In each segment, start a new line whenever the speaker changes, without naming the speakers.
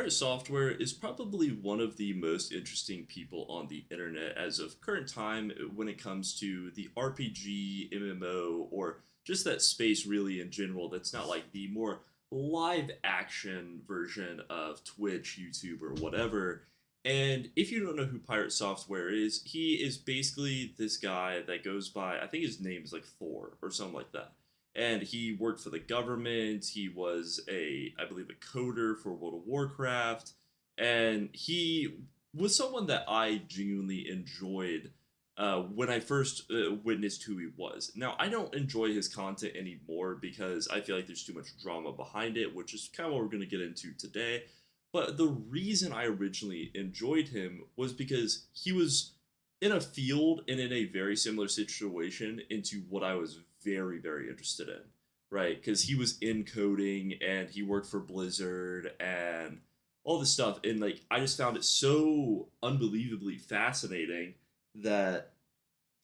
Pirate Software is probably one of the most interesting people on the internet as of current time when it comes to the RPG, MMO, or just that space really in general that's not like the more live action version of Twitch, YouTube, or whatever. And if you don't know who Pirate Software is, he is basically this guy that goes by, I think his name is like Thor or something like that, and he worked for the government. He was I believe, a coder for World of Warcraft, and he was someone that I genuinely enjoyed when I first witnessed who he was. Now, I don't enjoy his content anymore because I feel like there's too much drama behind it, which is kind of what we're going to get into today. But the reason I originally enjoyed him was because he was in a field and in a very similar situation into what I was very, very interested in, right? Because he was in coding and he worked for Blizzard and all this stuff. And like, I just found it so unbelievably fascinating that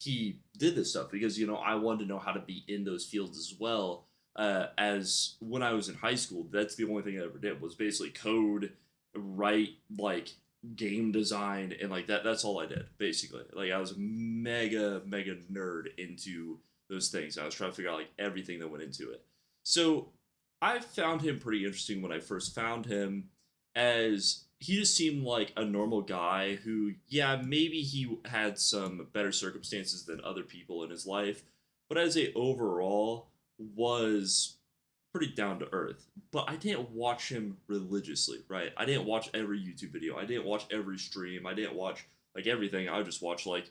he did this stuff because, I wanted to know how to be in those fields as well. As when I was in high school, that's the only thing I ever did was basically code, write like game design, and like that's all I did basically. Like I was a mega nerd into those things. I was trying to figure out like everything that went into it. So I found him pretty interesting when I first found him, as he just seemed like a normal guy who, yeah, maybe he had some better circumstances than other people in his life, but as a overall was pretty down to earth. But I didn't watch him religiously, right? I didn't watch every YouTube video. I didn't watch every stream. I didn't watch like everything. I would just watch like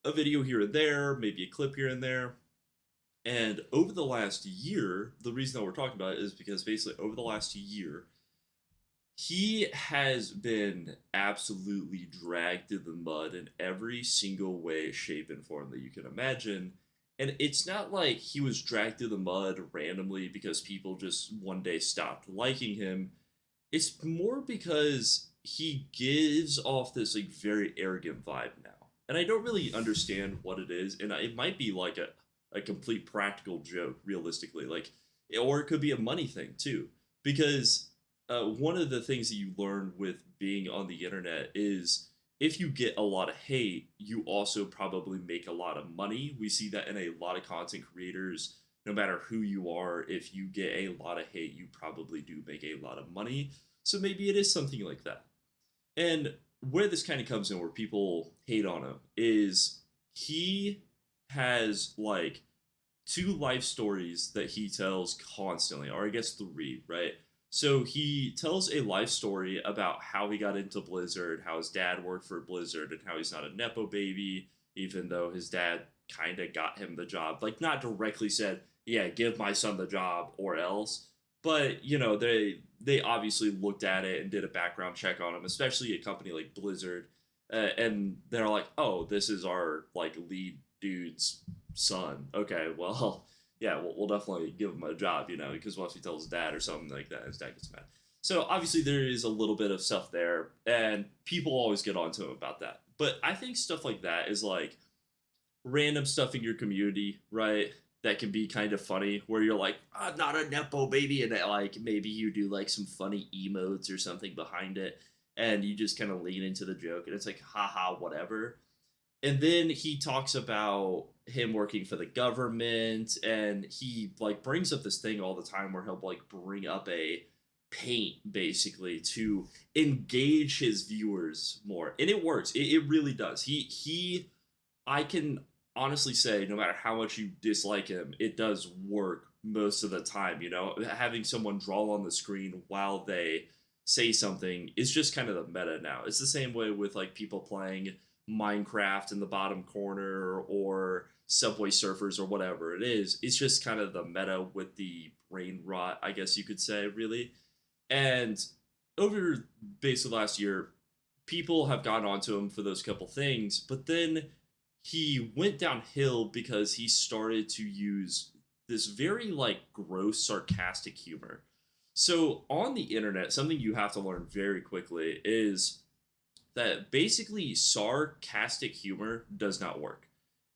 a video here and there, maybe a clip here and there. And over the last year, the reason that we're talking about it is because basically over the last year, he has been absolutely dragged through the mud in every single way, shape, and form that you can imagine. And it's not like he was dragged through the mud randomly because people just one day stopped liking him. It's more because he gives off this like very arrogant vibe now. And I don't really understand what it is. And it might be like a complete practical joke, realistically. Like, or it could be a money thing too. Because one of the things that you learn with being on the internet is if you get a lot of hate, you also probably make a lot of money. We see that in a lot of content creators. No matter who you are, if you get a lot of hate, you probably do make a lot of money. So maybe it is something like that. And where this kind of comes in, where people hate on him, is he has like two life stories that he tells constantly, or I guess three, right? So he tells a life story about how he got into Blizzard, how his dad worked for Blizzard, and how he's not a Nepo baby, even though his dad kind of got him the job. Like, not directly said, yeah, give my son the job or else. But, they obviously looked at it and did a background check on him, especially a company like Blizzard. And they're like, oh, this is our, like, lead dude's son. Okay, well, yeah, we'll definitely give him a job, because once he tells his dad or something like that, his dad gets mad. So obviously there is a little bit of stuff there, and people always get onto him about that. But I think stuff like that is like random stuff in your community, right? That can be kind of funny, where you're like, I'm not a nepo baby, and that, like maybe you do like some funny emotes or something behind it, and you just kind of lean into the joke, and it's like, haha, whatever. And then he talks about him working for the government, and he like brings up this thing all the time where he'll like bring up a paint basically to engage his viewers more, and it works. It really does. He I can honestly say, no matter how much you dislike him, it does work most of the time. Having someone draw on the screen while they say something is just kind of the meta now. It's the same way with like people playing Minecraft in the bottom corner or Subway Surfers or whatever it is. It's just kind of the meta with the brain rot, I guess you could say, really. And over basically last year, people have gotten onto him for those couple things, but then he went downhill because he started to use this very like gross sarcastic humor. So on the internet, something you have to learn very quickly is that basically sarcastic humor does not work.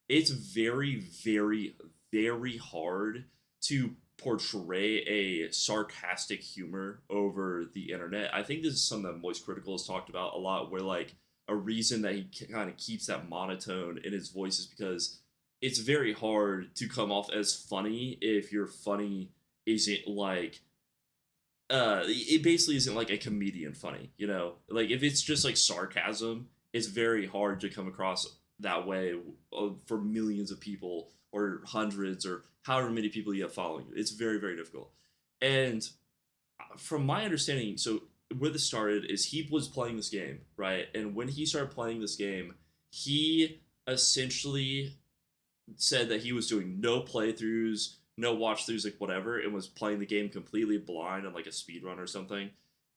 It's very, very, very hard to portray a sarcastic humor over the internet. I think this is something that Moist Critical has talked about a lot, where like a reason that he kind of keeps that monotone in his voice is because it's very hard to come off as funny if your funny isn't like it basically isn't like a comedian funny, you know? Like if it's just like sarcasm, it's very hard to come across that way for millions of people or hundreds or however many people you have following you. It's very, very difficult. And from my understanding, so where this started is he was playing this game, right? And when he started playing this game, he essentially said that he was doing no playthroughs, no watch throughs, like whatever, and was playing the game completely blind on like a speed run or something.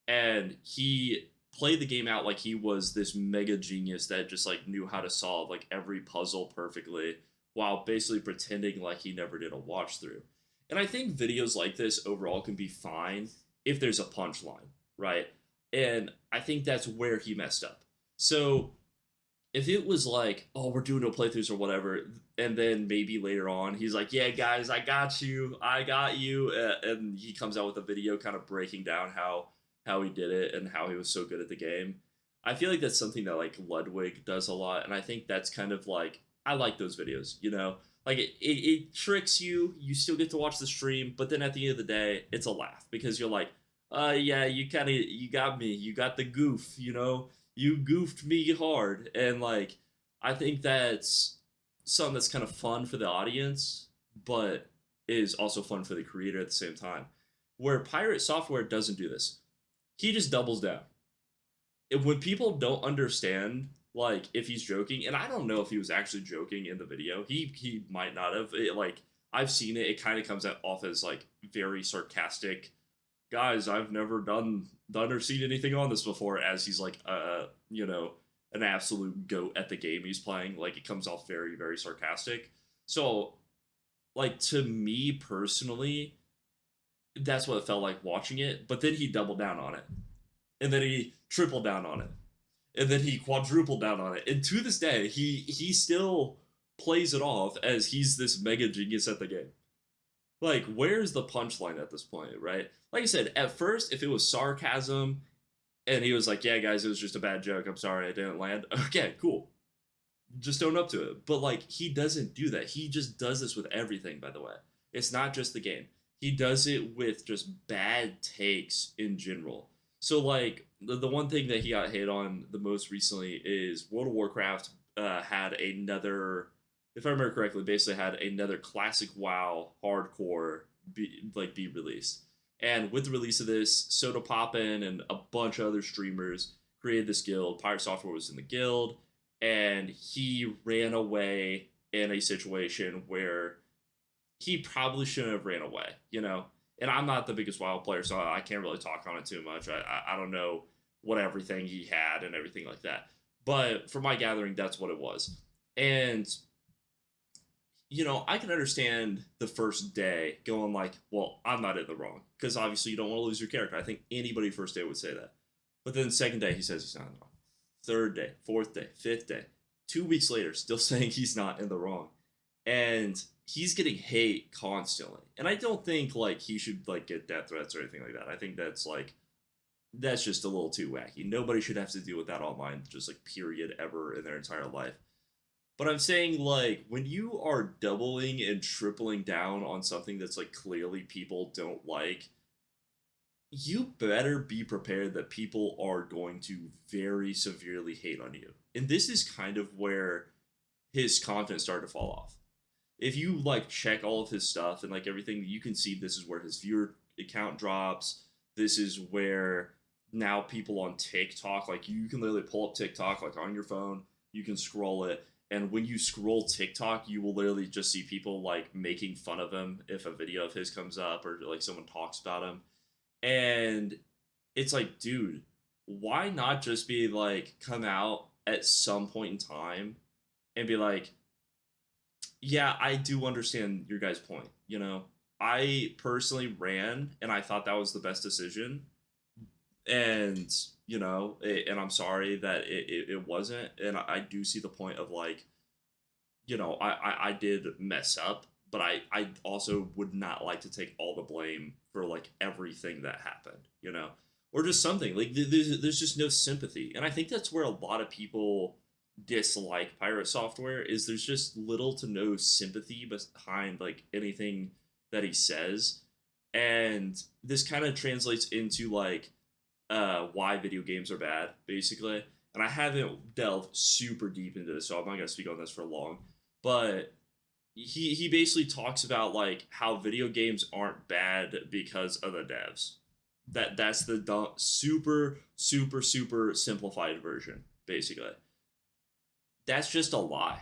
And he played the game out like he was this mega genius that just like knew how to solve like every puzzle perfectly while basically pretending like he never did a watch through. And I think videos like this overall can be fine if there's a punchline, right? And I think that's where he messed up. So if it was like, oh, we're doing no playthroughs or whatever, and then maybe later on he's like, yeah, guys, I got you, and he comes out with a video kind of breaking down how he did it and how he was so good at the game. I feel like that's something that like Ludwig does a lot, and I think that's kind of like I like those videos, you know, like it tricks you. You still get to watch the stream, but then at the end of the day, it's a laugh because you're like, yeah, you got me, you got the goof, you know, you goofed me hard, and like I think that's something that's kind of fun for the audience, but is also fun for the creator at the same time. Where Pirate Software doesn't do this, he just doubles down. When people don't understand, like if he's joking, and I don't know if he was actually joking in the video, he might not have. Like I've seen it, it kind of comes off as like very sarcastic. Guys, I've never done or seen anything on this before. As he's like, you know, an absolute goat at the game he's playing. Like it comes off very, very sarcastic. So, like to me personally, that's what it felt like watching it. But then he doubled down on it, and then he tripled down on it, and then he quadrupled down on it. And to this day, he still plays it off as he's this mega genius at the game. Like, where's the punchline at this point, right? Like I said, at first, if it was sarcasm and he was like, yeah, guys, it was just a bad joke. I'm sorry I didn't land. Okay, cool. Just own up to it. But, like, he doesn't do that. He just does this with everything, by the way. It's not just the game. He does it with just bad takes in general. So, like, the one thing that he got hit on the most recently is World of Warcraft had another, if I remember correctly, basically had another classic WoW hardcore be released. And with the release of this, Soda Poppin and a bunch of other streamers created this guild. Pirate Software was in the guild, and he ran away in a situation where he probably shouldn't have ran away, you know? And I'm not the biggest WoW player, so I can't really talk on it too much. I don't know what everything he had and everything like that. But from my gathering, that's what it was. And you know, I can understand the first day going like, well, I'm not in the wrong. Because obviously you don't want to lose your character. I think anybody first day would say that. But then second day, he says he's not in the wrong. Third day, fourth day, fifth day. 2 weeks later, still saying he's not in the wrong. And he's getting hate constantly. And I don't think like he should like get death threats or anything like that. I think that's like that's just a little too wacky. Nobody should have to deal with that online, just like period ever in their entire life. But I'm saying, like, when you are doubling and tripling down on something that's, like, clearly people don't like, you better be prepared that people are going to very severely hate on you. And this is kind of where his content started to fall off. If you, like, check all of his stuff and, like, everything, you can see this is where his viewer account drops. This is where now people on TikTok, like, you can literally pull up TikTok, like, on your phone. You can scroll it, and when you scroll TikTok, you will literally just see people like making fun of him if a video of his comes up or like someone talks about him. And it's like, dude, why not just be like, come out at some point in time and be like, yeah, I do understand your guys' point. You know, I personally ran and I thought that was the best decision. And you know, and I'm sorry that it wasn't. And I do see the point of like, you know, I did mess up, but I also would not like to take all the blame for like everything that happened, you know, or just something like there's just no sympathy, and I think that's where a lot of people dislike pirate software is there's just little to no sympathy behind like anything that he says, and this kind of translates into like why video games are bad, basically. And I haven't delved super deep into this, so I'm not gonna speak on this for long. But he basically talks about like how video games aren't bad because of the devs. That's the super simplified version, basically. That's just a lie.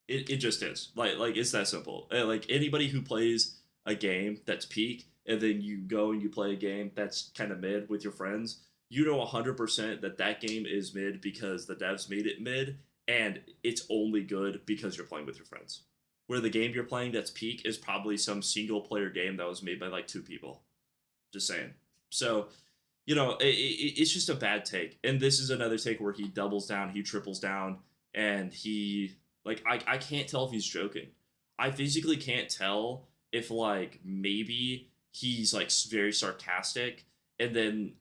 It just is like it's that simple. Like anybody who plays a game that's peak and then you go and you play a game that's kind of mid with your friends, you know 100% that that game is mid because the devs made it mid, and it's only good because you're playing with your friends. Where the game you're playing that's peak is probably some single player game that was made by like two people. Just saying. So it's just a bad take. And this is another take where he doubles down, he triples down, and he like I can't tell if he's joking. I physically can't tell if like maybe he's like very sarcastic and then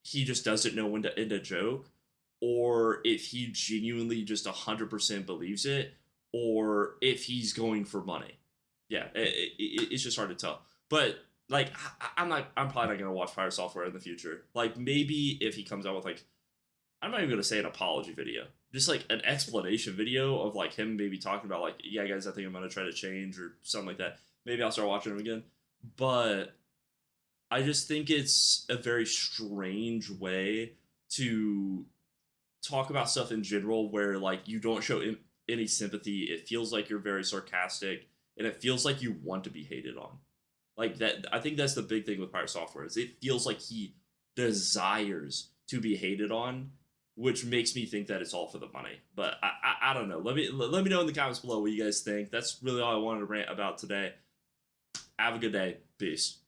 he just doesn't know when to end a joke, or if he genuinely just 100% believes it, or if he's going for money. Yeah, it's just hard to tell. But like, I'm probably not gonna watch Fire Software in the future. Like, maybe if he comes out with like, I'm not even gonna say an apology video, just like an explanation video of like him maybe talking about like, yeah, guys, I think I'm gonna try to change or something like that. Maybe I'll start watching him again. But I just think it's a very strange way to talk about stuff in general where like you don't show any sympathy. It feels like you're very sarcastic, and it feels like you want to be hated on. Like that, I think that's the big thing with Pirate Software is it feels like he desires to be hated on, which makes me think that it's all for the money. But I don't know. Let me know in the comments below what you guys think. That's really all I wanted to rant about today. Have a good day. Peace.